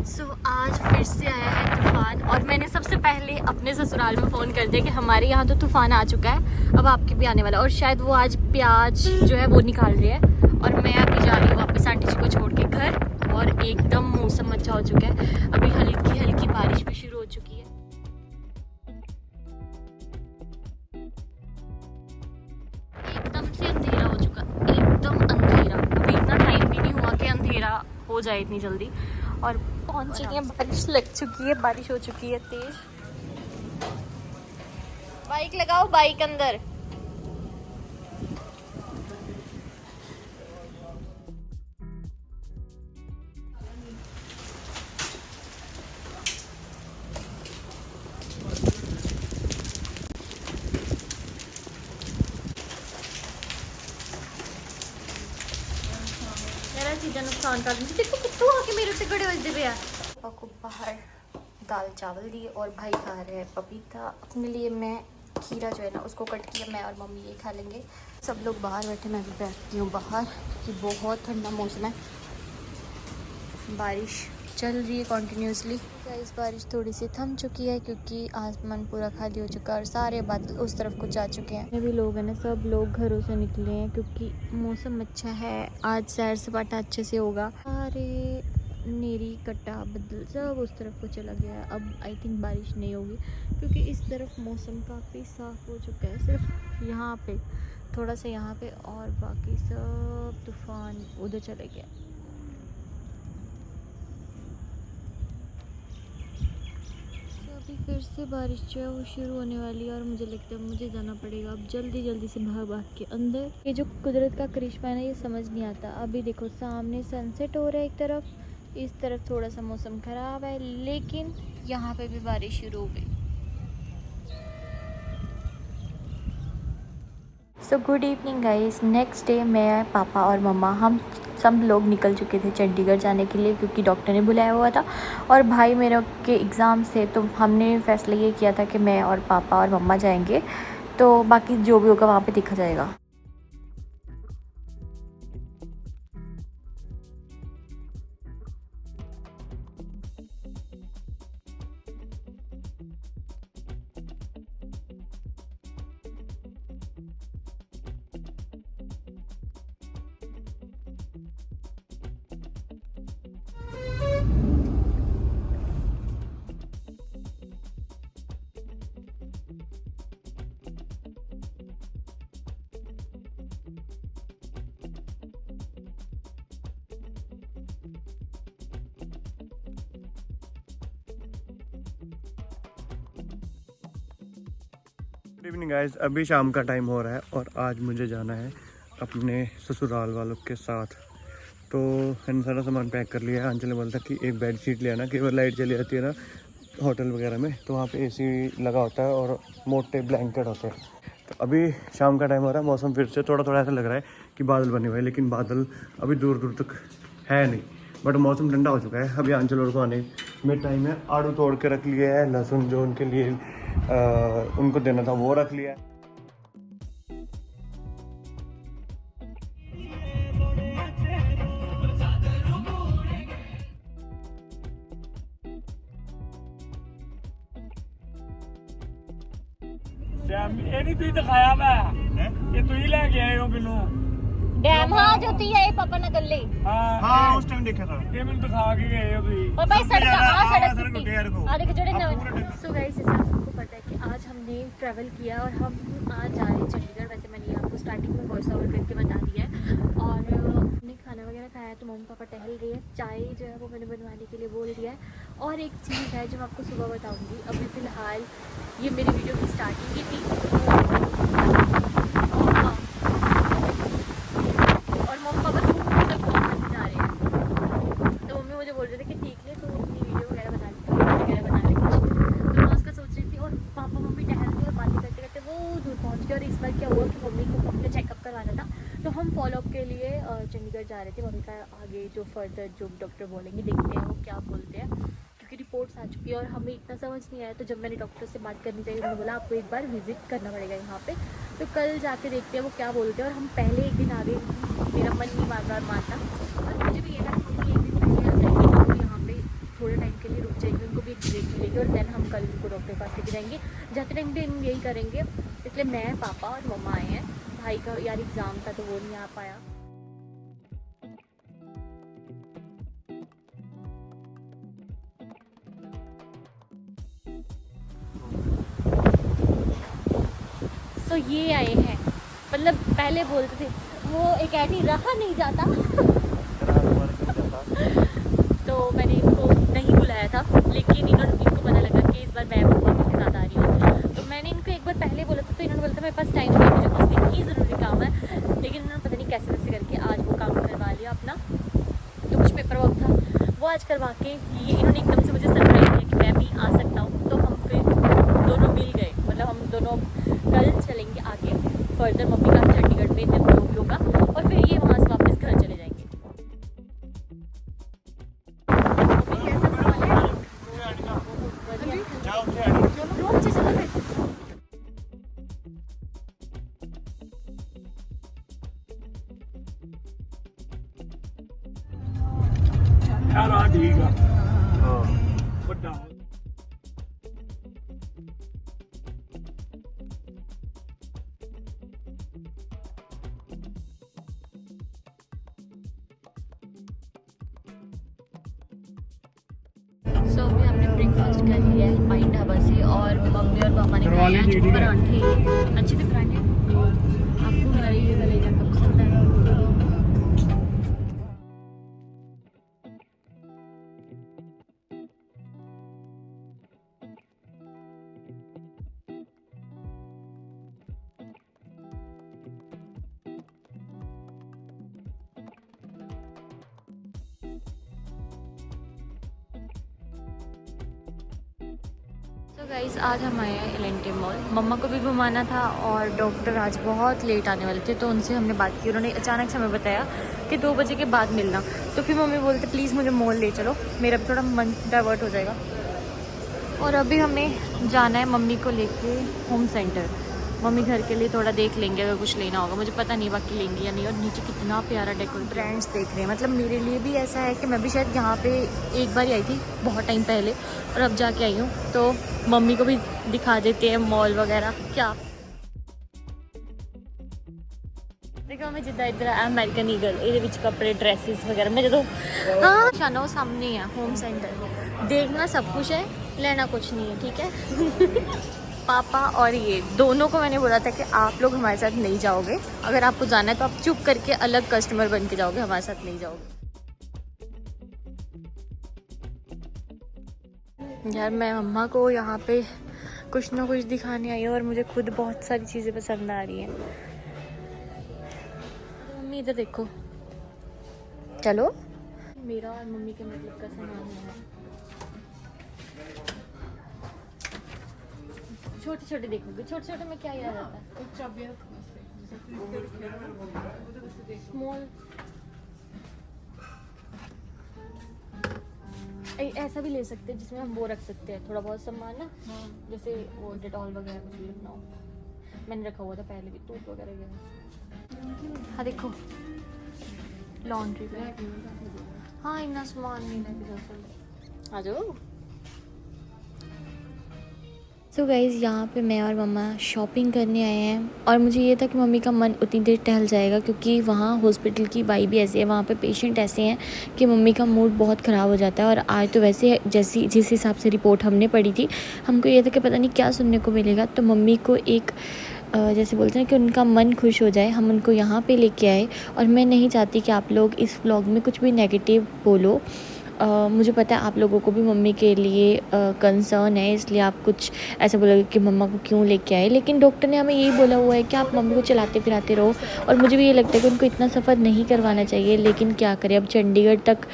आज फिर से आया है तूफान और मैंने सबसे पहले अपने ससुराल में फ़ोन कर दिया कि हमारे यहाँ तो तूफान आ चुका है, अब आपके भी आने वाला है। और शायद वो आज प्याज जो है वो निकाल रही है और मैं अभी जा रही हूँ वापस आंटी जी को छोड़ के घर। और एकदम मौसम अच्छा हो चुका है, अभी हल्की हल्की बारिश भी शुरू हो चुकी है। एकदम से अंधेरा हो चुका, एकदम अंधेरा। अभी इतना टाइम भी नहीं हुआ कि अंधेरा हो जाए इतनी जल्दी। और पहुंच चुकी है, बारिश लग चुकी है, बारिश हो चुकी है तेज। बाइक लगाओ, बाइक अंदर। मेरा चीज़ें नुकसान कर दी। देखो कितने आके मेरे उत्ते खड़े हो पे। पापा को बाहर दाल चावल दिए और भाई खा रहे हैं पपीता। अपने लिए मैं खीरा जो है ना उसको कट किया, मैं और मम्मी ये खा लेंगे। सब लोग बाहर बैठे, मैं भी बैठती हूँ बाहर क्योंकि बहुत ठंडा मौसम है। बारिश चल रही है कंटिन्यूसली। इस बारिश थोड़ी सी थम चुकी है क्योंकि आसमान पूरा खाली हो चुका है और सारे बादल उस तरफ को जा चुके हैं। जितने भी लोग हैं ना सब लोग घरों से निकले हैं क्योंकि मौसम अच्छा है। आज सैर सपाटा अच्छे से होगा। सारे नेरी कट्टा बदल सब उस तरफ को चला गया है। अब आई थिंक बारिश नहीं होगी क्योंकि इस तरफ मौसम काफ़ी साफ़ हो चुका है। सिर्फ यहाँ पे थोड़ा सा यहाँ पे और बाकी सब तूफान उधर चले गया। फिर से बारिश जो है वो शुरू होने वाली है और मुझे लगता है मुझे जाना पड़ेगा अब जल्दी जल्दी से भाग भाग के अंदर। ये जो कुदरत का करिश्मा है ना ये समझ नहीं आता। अभी देखो सामने सनसेट हो रहा है एक तरफ, इस तरफ थोड़ा सा मौसम ख़राब है लेकिन यहाँ पे भी बारिश शुरू हो गई। So good evening guys. Next day मैं पापा और मम्मा हम सब लोग निकल चुके थे चंडीगढ़ जाने के लिए क्योंकि डॉक्टर ने बुलाया हुआ था। और भाई मेरे के एग्ज़ाम से तो हमने फैसला ये किया था कि मैं और पापा और मम्मा जाएंगे, तो बाकी जो भी होगा वहाँ पे देखा जाएगा। Good evening guys. अभी शाम का टाइम हो रहा है और आज मुझे जाना है अपने ससुराल वालों के साथ। तो मैंने सारा सामान पैक कर लिया है। अंचल ने बोला था कि एक बेड शीट ले आना, केवल लाइट चली जाती है ना होटल वगैरह में तो वहाँ पे एसी लगा होता है और मोटे ब्लैंकेट होते हैं। तो अभी शाम का टाइम हो रहा है, मौसम फिर से थोड़ा थोड़ा ऐसा लग रहा है कि बादल बने हुए हैं, लेकिन बादल अभी दूर दूर तक है नहीं। बट मौसम ठंडा हो चुका है। अभी आंचल और को आने में टाइम है। आड़ू तोड़ के रख लिया है, लहसुन जो उनके लिए उनको देना था वो रख लिया है। ਇਹ ਨਹੀਂ ਤੁਸੀਂ ਦਿਖਾਇਆ ਮੈਂ ਇਹ ਤੁਸੀਂ ਲੈ ਕੇ ਆਏ ਹੋ ਮੈਨੂੰ डैम हाँ जो थी है पापा ने गले। हाँ उस टाइम देखा था ये ਮੈਨੂੰ ਦਿਖਾ ਕੇ गए हो ਤੁਸੀਂ पापा इस सड़क देखो जोड़े नवे। सो गाइस जैसे आपको पता है कि आज हमने ट्रैवल किया और हम आज जा रहे हैं चंडीगढ़। वैसे मैंने आपको स्टार्टिंग में वॉइस ओवर करके बता दिया है। और हमने खाना वगैरह खाया तो मम्मी पापा टहल रही है। चाय जो है वो मैंने बनवाने के लिए बोल दिया है। और एक चीज़ है जो मैं आपको सुबह बताऊँगी। अभी फ़िलहाल ये मेरी वीडियो की स्टार्टिंग ही थी। और मम्मी पापा तो तक पहुँचने जा रहे हैं तो मम्मी मुझे बोल रहे थे कि ठीक है तो अपनी वीडियो वगैरह बना ली, वगैरह बना ली कुछ। तो मैं उसका सोच रही थी और पापा मम्मी टहल रहे और बातें करते करते वो दूर पहुँच गए। और इस बार क्या हुआ कि मम्मी को अपने चेकअप करवाना था तो हम फॉलोअप के लिए चंडीगढ़ जा रहे थे। मम्मी का आगे जो फर्दर जो डॉक्टर बोलेंगे देखते हैं वो क्या बोलते हैं क्योंकि रिपोर्ट्स आ चुकी है। और हमें इतना समझ नहीं आया तो जब मैंने डॉक्टर से बात करनी चाहिए उन्होंने बोला आपको एक बार विजिट करना पड़ेगा यहाँ पे। तो कल जाके देखते हैं वो क्या बोलते हैं। और हम पहले एक दिन आ गए, मेरा मन नहीं मार रहा मानना। और मुझे भी ये था कि एक दिन पहले आ जाएंगे तो यहाँ पे थोड़ा टाइम और देन हम कल को डॉक्टर के पास लेके जाएंगे। जाते टाइम भी हम यही करेंगे, इसलिए मैं, पापा और मम्मा आए हैं। भाई का यार एग्ज़ाम था तो वो नहीं आ पाया। तो ये आए हैं, मतलब पहले बोलते थे वो एक ऐडी रहा नहीं जाता तो मैंने इनको नहीं बुलाया था, लेकिन इनको पता लगा कि इस बार मैं पापा के साथ आ रही हूँ, तो मैंने इनको एक बार पहले बोला था, तो इन्होंने बोला था मेरे पास टाइम नहीं, मुझे उस दिन ही ज़रूरी काम है, लेकिन इन्होंने पता नहीं कैसे कैसे करके आज वो काम करवा लिया अपना। तो कुछ पेपर वर्क था वो आज करवा के ये इन्होंने एकदम से मुझे सरप्राइज़ किया कि मैं भी आ सकता हूँ। तो हम फिर दोनों मिल गए, मतलब हम दोनों कल चलेंगे आगे फर्दर मम्मी का चंडीगढ़ में जो भी होगा, और फिर ये वहाँ से वापस घर चले जाएंगे। यार हाँ ठीक है बड़ा सो अभी हमने ब्रेकफास्ट कर लिया है पाइन ढाबा से, और मम्मी और पापा ने खाए आज परांठे, अच्छे थे परांठे। आपको मेरा ये कलेजा कब पसंद है? तो गाइस आज हम आए हैं एल&टी मॉल, मम्मा को भी घुमाना था और डॉक्टर आज बहुत लेट आने वाले थे, तो उनसे हमने बात की। उन्होंने अचानक से हमें बताया कि 2 बजे के बाद मिलना, तो फिर मम्मी बोलते प्लीज़ मुझे मॉल ले चलो, मेरा भी थोड़ा मन डाइवर्ट हो जाएगा। और अभी हमें जाना है मम्मी को लेके होम सेंटर। मम्मी घर के लिए थोड़ा देख लेंगे अगर कुछ लेना होगा, मुझे पता नहीं बाकी लेंगे या नहीं। और नीचे कितना प्यारा डेकोर ब्रांड्स देख रहे हैं, मतलब मेरे लिए भी ऐसा है कि मैं भी शायद यहाँ पे एक बार ही आई थी बहुत टाइम पहले, और अब जाके आई हूँ, तो मम्मी को भी दिखा देते हैं मॉल वगैरह। क्या देखो मैं जिदा इधर अमेरिकन ईगल ये कपड़े ड्रेसेस वगैरह मेरे तो हाँ शानो सामने है होम सेंटर, देखना सब कुछ है, लेना कुछ नहीं है, ठीक है। पापा और ये दोनों को मैंने बोला था कि आप लोग हमारे साथ नहीं जाओगे, अगर आपको जाना है तो आप चुप करके अलग कस्टमर बन के जाओगे, हमारे साथ नहीं जाओगे। यार मैं मम्मा को यहाँ पे कुछ ना कुछ दिखाने आई हूँ और मुझे खुद बहुत सारी चीज़ें पसंद आ रही हैं। मम्मी इधर देखो, चलो मेरा और मम्मी के मतलब का सामान है, छोटे छोटे देखोगे, छोटे छोटे में क्या याद आता है? स्मॉल ऐसा भी ले सकते हैं जिसमें हम वो रख सकते हैं थोड़ा बहुत सामान ना, जैसे वो डेटॉल वगैरह कुछ भी रखना हो, मैंने रखा हुआ था पहले भी, टूट वगैरह गया। हाँ देखो लॉन्ड्री बैग, हाँ इतना सामान नहीं लेके आ जाओ। सो गाइज़ यहाँ पे मैं और मम्मा शॉपिंग करने आए हैं, और मुझे ये था कि मम्मी का मन उतनी देर टहल जाएगा, क्योंकि वहाँ हॉस्पिटल की वाइब भी ऐसी है, वहाँ पे पेशेंट ऐसे हैं कि मम्मी का मूड बहुत ख़राब हो जाता है। और आज तो वैसे जिस हिसाब से रिपोर्ट हमने पढ़ी थी, हमको ये था कि पता नहीं क्या सुनने को मिलेगा, तो मम्मी को एक जैसे बोलते हैं कि उनका मन खुश हो जाए, हम उनको यहाँ पे लेके आए। और मैं नहीं चाहती कि आप लोग इस व्लॉग में कुछ भी नेगेटिव बोलो, मुझे पता है आप लोगों को भी मम्मी के लिए कंसर्न है, इसलिए आप कुछ ऐसा बोलोगे कि मम्मा को क्यों लेके आए, लेकिन डॉक्टर ने हमें यही बोला हुआ है कि आप मम्मी को चलाते फिराते रहो। और मुझे भी ये लगता है कि उनको इतना सफ़र नहीं करवाना चाहिए, लेकिन क्या करें, अब चंडीगढ़ तक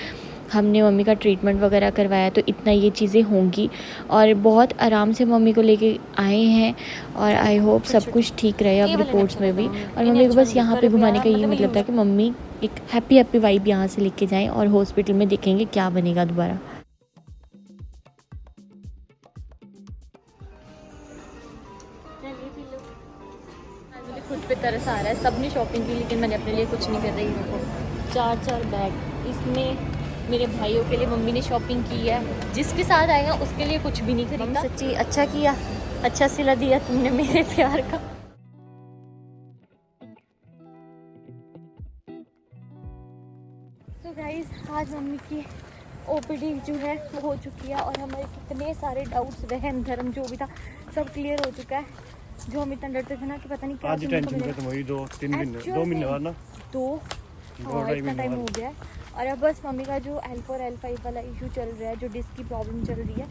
हमने मम्मी का ट्रीटमेंट वगैरह करवाया तो इतना ये चीज़ें होंगी, और बहुत आराम से मम्मी को लेके आए हैं, और आई होप सब कुछ ठीक रहे अब रिपोर्ट्स में भी। और मम्मी को बस यहाँ पे घुमाने का यही मतलब था कि मम्मी एक हैप्पी वाइब यहाँ से लेके जाएं, और हॉस्पिटल में देखेंगे क्या बनेगा दोबारा। खुद पे तरस आ रहा है, सबने शॉपिंग की लेकिन मैंने अपने लिए कुछ नहीं कर रही। देखो 4 बैग, इसमें मेरे भाइयों के लिए मम्मी ने शॉपिंग की है। जिसके साथ आएगा उसके लिए कुछ भी नहीं खरीदा। सच्ची अच्छा किया, अच्छा सिला दिया तुमने मेरे प्यार का। तो गाइस आज मम्मी की ओपीडी जो है वो हो चुकी है और हमारे कितने सारे डाउट्स, वहम धर्म जो भी था सब क्लियर हो चुका है। जो हम इतना डरते थे ना कि पता नहीं क्या आज सुनने को टेंशन मिलेगा। खत्म हुई 2-3 महीने, 2 महीने बाद ना। हाँ, इतना टाइम हो गया है। और अब बस मम्मी का जो L4 L5 वाला इशू चल रहा है, जो डिस्क की प्रॉब्लम चल रही है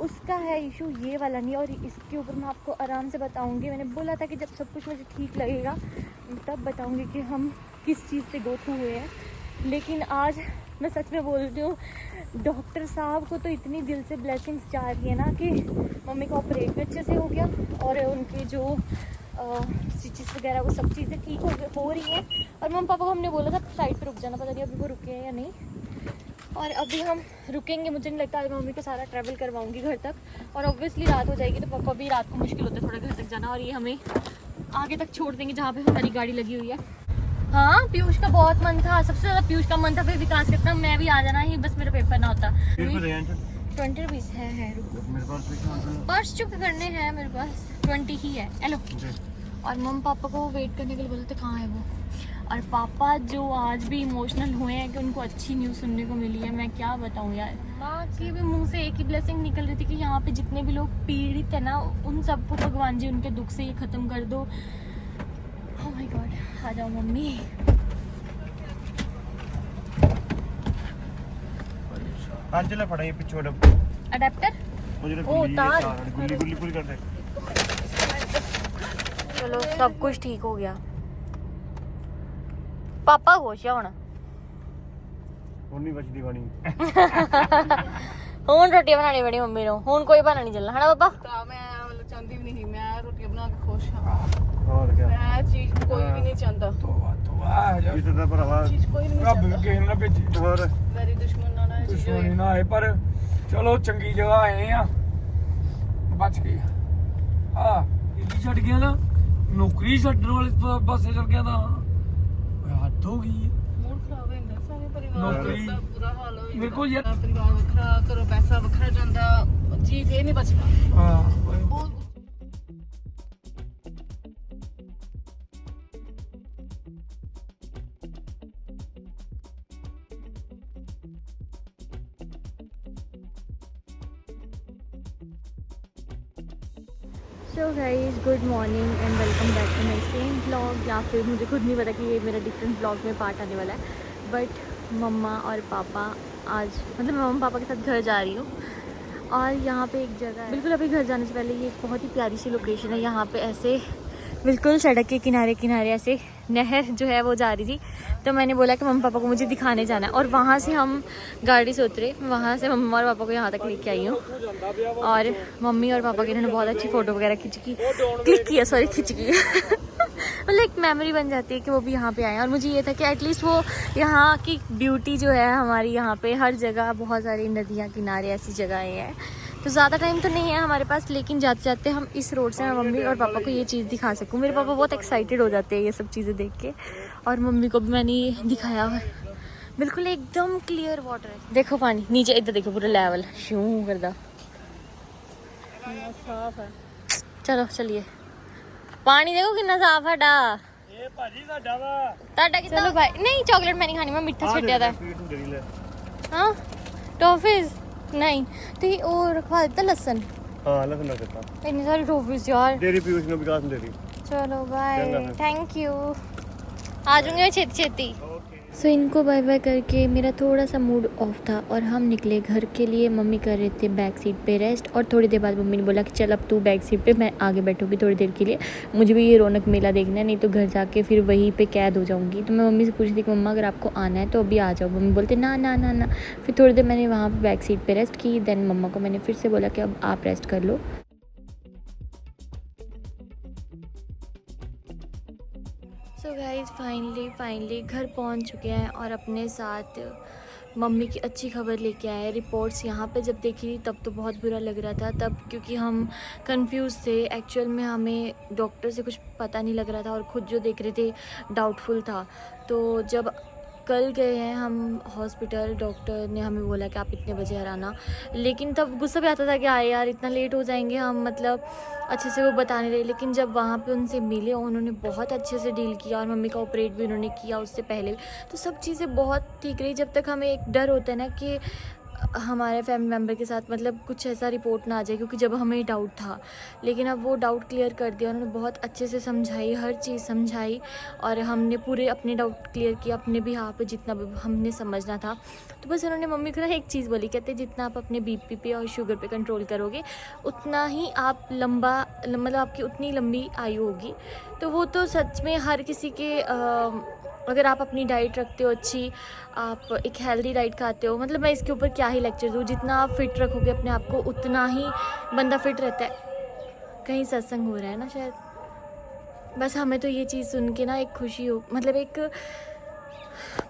उसका है इशू, ये वाला नहीं। और इसके ऊपर मैं आपको आराम से बताऊंगी। मैंने बोला था कि जब सब कुछ मुझे ठीक लगेगा तब बताऊंगी कि हम किस चीज़ से गो थ्रू हुए हैं। लेकिन आज मैं सच में बोल रही हूँ, डॉक्टर साहब को तो इतनी दिल से ब्लेसिंग्स जा रही है ना कि मम्मी का ऑपरेट भी अच्छे से हो गया और उनके जो स्टिचेस वगैरह वो सब चीज़ें ठीक हो रही हैं। और मम्मी पापा को हमने बोला था फ्लाइट पे रुक जाना, पता नहीं अभी वो रुके हैं या नहीं। और अभी हम रुकेंगे, मुझे नहीं लगता आज मम्मी को सारा ट्रैवल करवाऊंगी घर तक। और ऑब्वियसली रात हो जाएगी तो पापा भी रात को मुश्किल होता है थोड़ा घर तक जाना, और ये हमें आगे तक छोड़ देंगे जहाँ पे हमारी गाड़ी लगी हुई है। हाँ, पीयूष का बहुत मन था, सबसे ज़्यादा पीयूष का मन था, फिर विकास कहता मैं भी आ जाना ही, बस मेरा पेपर ना होता। 20 रुपीज़ है, रुको मेरे पास पर्स चुप करने हैं, मेरे पास 20 ही है। हेलो। और मम्मी पापा को वेट करने के लिए बोलते कहाँ है वो। और पापा जो आज भी इमोशनल हुए हैं कि उनको अच्छी न्यूज़ सुनने को मिली है। मैं क्या बताऊँ यार, माँ के भी मुंह से एक ही ब्लेसिंग निकल रही थी कि यहाँ पे जितने भी लोग पीड़ित है ना उन सबको भगवान जी उनके दुख से ये ख़त्म कर दो। ओह माय गॉड, आ जाओ मम्मी। अंचल पड़ा ये पीछे अडेप्टर मुझे ओ तार गुल्ली पूरी कर दे। चलो सब कुछ ठीक हो गया। पापा खुश है हुण नहीं बचती बनी हुण रोटी बनानी पड़ी मम्मी नूं, हुण कोई बहाना नहीं चलना है ना पापा। ਤਾਂ ਮੈਂ ਮਤਲਬ ਚਾਹੁੰਦੀ ਵੀ ਨਹੀਂ, ਮੈਂ ਰੋਟੀਆਂ ਬਣਾ ਕੇ ਖੁਸ਼ ਹਾਂ। और क्या ਮੈਂ ਚੀਜ਼ ਕੋਈ ਵੀ ਨਹੀਂ ਚਾਹੁੰਦਾ, इसे तो भरावा ਚੀਜ਼ ਕੋਈ ਨਹੀਂ ਰੱਬ ਚਾਹੁੰਦਾ। ਕਿਸੇ ਨੂੰ ਨਾ ਭੇਜੇ, और ਮੇਰੀ ਦੁਸ਼ਮਣ ਨਾਲ ਨਾ ਚੀਜ਼ ਦੁਸ਼ਮਣੀ ਨਾ ਆਏ, ਪਰ ਚਲੋ ਚੰਗੀ ਜਗ੍ਹਾ ਆਏ ਆ, ਬਚ ਗਏ। ਆ ਇਹ ਛੱਡ ਗਿਆ ਨਾ, ਨੌਕਰੀ ਛੱਡਣ ਵਾਲੇ ਪਾਸੇ ਚਲ ਗਿਆ ਤਾਂ ਹੱਦ ਹੋ ਗਈ ਹੈ। ਮੂਡ ਖਰਾਬ ਹੋ ਜਾਂਦਾ, ਸਾਰੇ ਪਰਿਵਾਰ ਨੌਕਰੀ ਦਾ ਬੁਰਾ ਹਾਲ ਹੋ ਜਾਂਦਾ। ਮੇਰੇ ਕੋਲ ਯਾਰ ਪਰਿਵਾਰ ਵੱਖਰਾ, ਘਰੋਂ ਪੈਸਾ ਵੱਖਰਾ ਜਾਂਦਾ, ਜੀ ਫੇਰ ਨਹੀਂ ਬਚਦਾ। ਹਾਂ ਬਹੁਤ so guys good morning and welcome back to my same blog. या फिर मुझे खुद नहीं पता कि ये मेरा डिफरेंट ब्लॉग में पार्ट आने वाला है। बट मम्मा और पापा आज मतलब मैं मम्मा पापा के साथ घर जा रही हूँ। और यहाँ पे एक जगह है, बिल्कुल अभी घर जाने से पहले, ये एक बहुत ही प्यारी सी लोकेशन है। यहाँ पे ऐसे बिल्कुल सड़क के किनारे किनारे ऐसे नहर जो है वो जा रही थी। तो मैंने बोला कि मम्मी पापा को मुझे दिखाने जाना है। और वहाँ से हम गाड़ी से उतरे, वहाँ से मम्मा और पापा को यहाँ तक लेके आई हूँ। और मम्मी और पापा की इन्होंने बहुत अच्छी फ़ोटो वगैरह क्लिक किया, सॉरी खिंच की मतलब एक मेमोरी बन जाती है कि वो भी यहाँ पे आए हैं। और मुझे ये था कि एटलीस्ट वो यहाँ की ब्यूटी जो है हमारी, यहाँ पे हर जगह बहुत सारी नदियाँ किनारे ऐसी जगहें हैं। तो ज़्यादा टाइम तो नहीं है हमारे पास, लेकिन जाते जाते हम इस रोड से मम्मी और पापा को ये चीज़ दिखा सकूँ। मेरे पापा बहुत एक्साइटेड हो जाते हैं ये सब चीज़ें देख के। और मम्मी को भी मैंने ये दिखाया है, बिल्कुल एकदम क्लियर वाटर है। देखो पानी नीचे, इधर देखो पूरा लेवल शू करदा साफ है। चलो चलिए, पानी देखो कितना साफ है डा। ਇਹ ਭਾਜੀ ਸਾਡਾ ਵਾ ताटा कितना? चलो भाई नहीं, चॉकलेट मैं नहीं खानी, मैं मिठा छड्या था। हाँ टॉफीज नहीं तो ये और रखवा देता लहसन। हाँ लसन रख देता, इतनी सारी टॉफीज यार। डेरी पीयूष में विकास में डेरी। चलो बाय, चंगा फिर। थैंक यू, आ जाऊंगी मैं छेती छेती। सो इनको बाय बाय करके मेरा थोड़ा सा मूड ऑफ था और हम निकले घर के लिए। मम्मी कर रहे थे बैक सीट पे रेस्ट, और थोड़ी देर बाद मम्मी ने बोला कि चल अब तू बैक सीट पे, मैं आगे बैठूंगी थोड़ी देर के लिए, मुझे भी ये रौनक मेला देखना है, नहीं तो घर जाके फिर वहीं पे कैद हो जाऊंगी। तो मैं मम्मी से पूछी थी कि मम्मा अगर आपको आना है तो अभी आ जाओ। मम्मी बोलते ना ना ना ना। फिर थोड़ी देर मैंने वहाँ पर बैक सीट पर रेस्ट की। देन मम्मा को मैंने फिर से बोला कि अब आप रेस्ट कर लो। सो गाइज फाइनली घर पहुंच चुके हैं और अपने साथ मम्मी की अच्छी खबर लेके आए। रिपोर्ट्स यहाँ पे जब देखी तब तो बहुत बुरा लग रहा था, तब क्योंकि हम कंफ्यूज थे। एक्चुअल में हमें डॉक्टर से कुछ पता नहीं लग रहा था और ख़ुद जो देख रहे थे डाउटफुल था। तो जब कल गए हैं हम हॉस्पिटल, डॉक्टर ने हमें बोला कि आप इतने बजे घर आना, लेकिन तब गुस्सा भी आता था कि आए यार इतना लेट हो जाएंगे हम, मतलब अच्छे से वो बता नहीं रहे। लेकिन जब वहाँ पे उनसे मिले उन्होंने बहुत अच्छे से डील किया और मम्मी का ऑपरेट भी उन्होंने किया उससे पहले, तो सब चीज़ें बहुत ठीक रही। जब तक हमें एक डर होता है ना कि हमारे फैमिली मेम्बर के साथ मतलब कुछ ऐसा रिपोर्ट ना आ जाए, क्योंकि जब हमें डाउट था, लेकिन अब वो डाउट क्लियर कर दिया उन्होंने, बहुत अच्छे से समझाई, हर चीज़ समझाई और हमने पूरे अपने डाउट क्लियर किया अपने भी यहाँ पे जितना भी हमने समझना था। तो बस उन्होंने मम्मी को ना एक चीज़ बोली, कहते जितना आप अपने बीपी पे और शुगर पे कंट्रोल करोगे उतना ही आप लंबा, मतलब आपकी उतनी लंबी आयु होगी। तो वो तो सच में हर किसी के अगर आप अपनी डाइट रखते हो अच्छी, आप एक हेल्दी डाइट खाते हो, मतलब मैं इसके ऊपर क्या ही लेक्चर दूँ, जितना आप फिट रखोगे अपने आप को उतना ही बंदा फिट रहता है। कहीं सत्संग हो रहा है ना शायद, बस हमें तो ये चीज़ सुन के ना एक खुशी हो, मतलब एक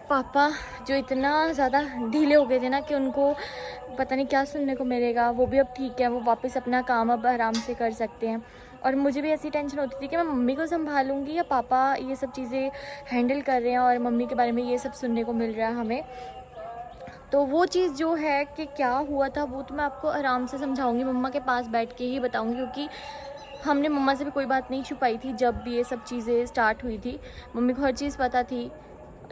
पापा जो इतना ज़्यादा ढीले हो गए थे ना कि उनको पता नहीं क्या सुनने को मिलेगा, वो भी अब ठीक है, वो वापस अपना काम अब आराम से कर सकते हैं। और मुझे भी ऐसी टेंशन होती थी कि मैं मम्मी को संभालूंगी या पापा ये सब चीज़ें हैंडल कर रहे हैं और मम्मी के बारे में ये सब सुनने को मिल रहा है हमें। तो वो चीज़ जो है कि क्या हुआ था वो तो मैं आपको आराम से समझाऊंगी, मम्मा के पास बैठ के ही बताऊंगी, क्योंकि हमने मम्मा से भी कोई बात नहीं छुपाई थी। जब भी ये सब चीज़ें स्टार्ट हुई थी मम्मी को हर चीज़ पता थी,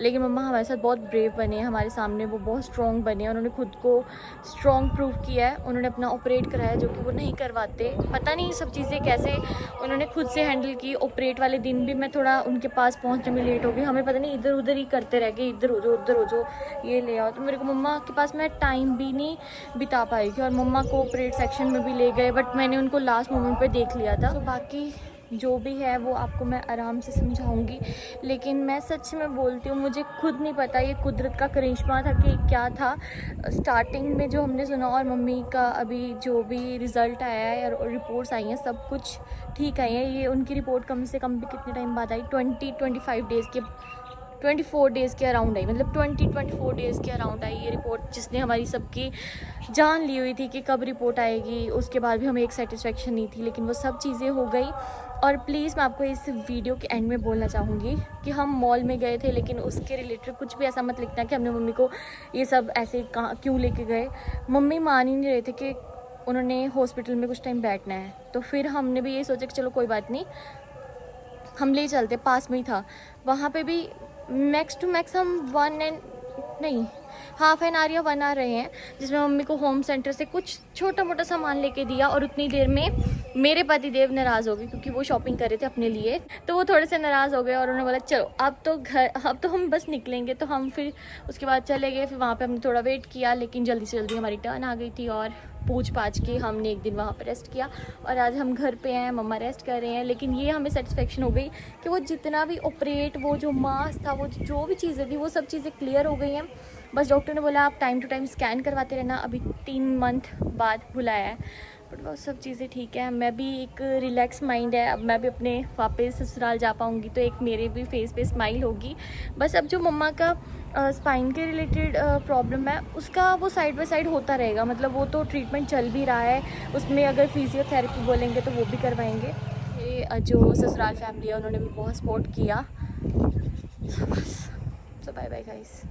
लेकिन मम्मा हमारे साथ बहुत ब्रेव बने हैं, हमारे सामने वो बहुत स्ट्रॉन्ग बने हैं, उन्होंने खुद को स्ट्रॉन्ग प्रूव किया है। उन्होंने अपना ऑपरेट कराया जो कि वो नहीं करवाते, पता नहीं सब चीज़ें कैसे उन्होंने खुद से हैंडल की। ऑपरेट वाले दिन भी मैं थोड़ा उनके पास पहुंचने में लेट हो गई, हमें पता नहीं इधर उधर ही करते रह गए, इधर हो जाओ उधर हो जाओ ये ले आओ, तो मेरे को मम्मा के पास मैं टाइम भी नहीं बिता पाई थी। और मम्मा को ऑपरेट सेक्शन में भी ले गए, बट मैंने उनको लास्ट मोमेंट पर देख लिया था। तो बाकी जो भी है वो आपको मैं आराम से समझाऊंगी, लेकिन मैं सच में बोलती हूँ मुझे खुद नहीं पता ये कुदरत का करिश्मा था कि क्या था। स्टार्टिंग में जो हमने सुना और मम्मी का अभी जो भी रिज़ल्ट आया है और रिपोर्ट्स आई हैं सब कुछ ठीक आई है। ये उनकी रिपोर्ट कम से कम भी कितने टाइम बाद आई, 24 डेज़ के अराउंड आई, मतलब 24 डेज़ के अराउंड आई ये रिपोर्ट, जिसने हमारी सबकी जान ली हुई थी कि कब रिपोर्ट आएगी। उसके बाद भी हमें एक सेटिस्फेक्शन नहीं थी, लेकिन वो सब चीज़ें हो गई। और प्लीज़ मैं आपको इस वीडियो के एंड में बोलना चाहूँगी कि हम मॉल में गए थे, लेकिन उसके रिलेटेड कुछ भी ऐसा मत लिखना कि हमने मम्मी को ये सब ऐसे कहाँ क्यों लेके गए। मम्मी मान ही नहीं रहे थे कि उन्होंने हॉस्पिटल में कुछ टाइम बैठना है, तो फिर हमने भी ये सोचा कि चलो कोई बात नहीं हम ले चलते, पास में ही था। वहाँ पे भी मैक्स टू मैक्स हम हाफ एन आवर या 1 आवर रहे हैं, जिसमें मम्मी को होम सेंटर से कुछ छोटा मोटा सामान लेके दिया। और उतनी देर में मेरे पति देव नाराज़ हो गए, क्योंकि वो शॉपिंग कर रहे थे अपने लिए, तो वो थोड़े से नाराज़ हो गए और उन्होंने बोला चलो अब तो हम बस निकलेंगे। तो हम फिर उसके बाद चले गए। फिर वहाँ पे हमने थोड़ा वेट किया, लेकिन जल्दी से जल्दी हमारी टर्न आ गई थी और पूछ पाछ के हमने एक दिन वहाँ पर रेस्ट किया और आज हम घर पे हैं, मम्मा रेस्ट कर रहे हैं। लेकिन ये हमें सेटिस्फेक्शन हो गई कि वो जितना भी ऑपरेट, वो जो मास था, वो जो भी चीज़ें थी, वो सब चीज़ें क्लियर हो गई हैं। बस डॉक्टर ने बोला आप टाइम टू टाइम स्कैन करवाते रहना, अभी 3 मंथ बाद बुलाया है, बट वो सब चीज़ें ठीक है। मैं भी एक रिलैक्स माइंड है, अब मैं भी अपने वापस ससुराल जा पाऊँगी तो एक मेरे भी फेस पे स्माइल होगी। बस अब जो मम्मा का स्पाइन के रिलेटेड प्रॉब्लम है उसका वो साइड बाय साइड होता रहेगा, मतलब वो तो ट्रीटमेंट चल भी रहा है, उसमें अगर फिजियोथेरेपी बोलेंगे तो वो भी करवाएंगे। ये जो ससुराल फैमिली है उन्होंने भी बहुत सपोर्ट किया। बस बाय बाय गाइस।